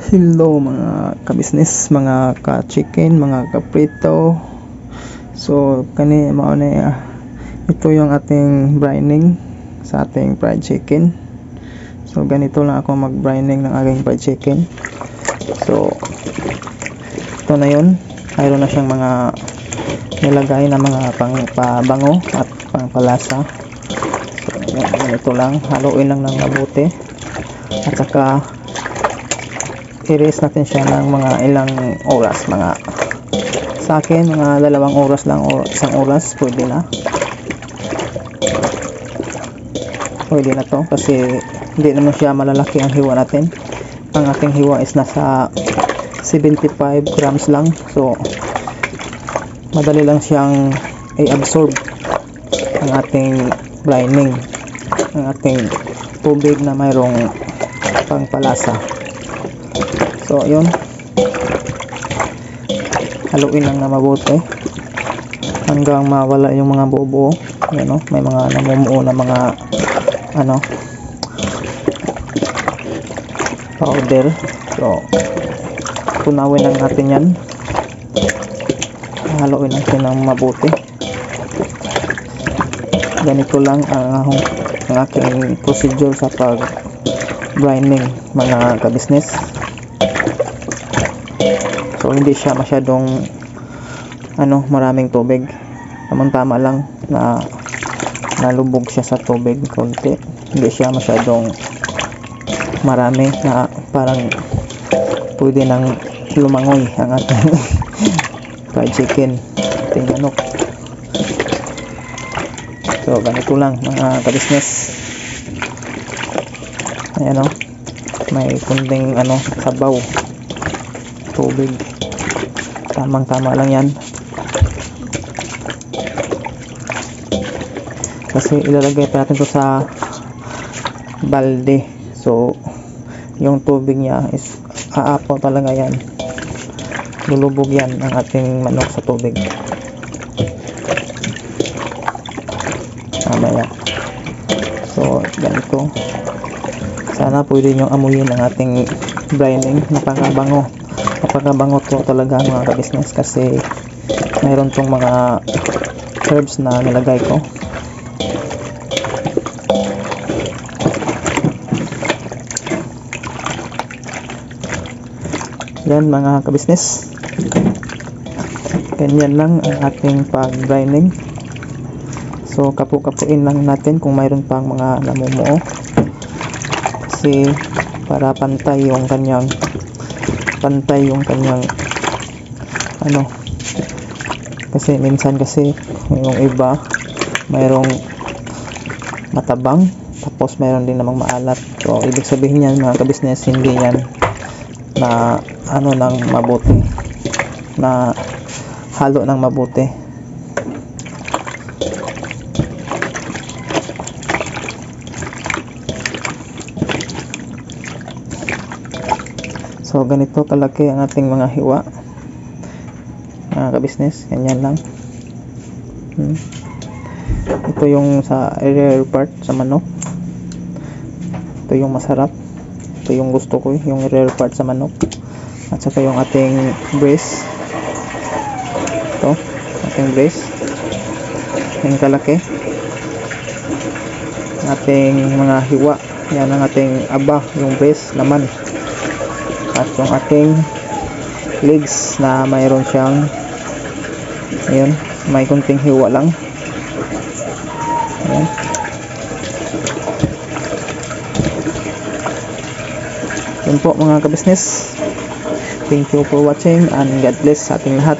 Hello mga ka-business, mga ka-chicken, mga ka-prito. So kani mao na ito yung ating brining sa ating fried chicken. So ganito lang ako mag-brining ng aking fried chicken. So ito na yun. Mayroon na siyang mga nilagay na mga pangpabango at pangpalasa. So ganito lang, haluin lang ng mabuti. At saka i-rest natin siya ng mga ilang oras, mga sa akin mga 2 oras lang o 1 oras pwede na to, kasi hindi naman siya malalaki ang hiwa natin. Ang ating hiwa is nasa 75 grams lang, so madali lang siyang i-absorb ang ating brining, ang ating tubig na mayroong pangpalasa. So yun, haluin lang na mabuti hanggang mawala yung mga buo-buo. Ayan, no? May mga namumuo na mga powder. So tunawin lang natin yan, haluin natin ng mabuti. Ganito lang ang aking procedure sa pag brining, mga ka-business. So hindi siya masyadong maraming tubig, tama lang na nalubog siya sa tubig konti. Hindi siya masyadong marami na parang pwede nang lumangoy ang ating fried chicken, ating manok. So ganito lang mga ka-business. Ayan, may kunting sabaw, tubig, tamang-tama lang yan, kasi ilalagay pa natin ito sa balde. So yung tubig niya is aapaw talaga yan, lulubog yan ang ating manok sa tubig. Mamaya, so ganito, sana pwede nyo amuyin ang ating brining. Napakabango to talaga mga ka-business, kasi mayroon tong mga herbs na nilagay ko. Yan mga ka-business, ganyan lang ang ating pag-brining. So kapu-kapuin lang natin kung mayroon pang mga namumuo, kasi para pantay yung kanyang kasi minsan yung iba mayroong matabang, tapos mayroon din namang maalat. So ibig sabihin yan mga ka-business, hindi yan na ng mabuti, na halo ng mabuti. So ganito kalaki ang ating mga hiwa mga ka-business, ganyan lang. Ito yung sa rare part sa manok, ito yung masarap, ito yung gusto ko, yung rare part sa manok. At saka yung ating breast, ito ating breast, yung kalaki, ating mga hiwa, yan ang ating aba, yung breast, laman. At yung ating legs na mayroon siyang, ayun, may kunting hiwa lang. Ayan. Yun po mga ka-business, thank you for watching and God bless sa ating lahat.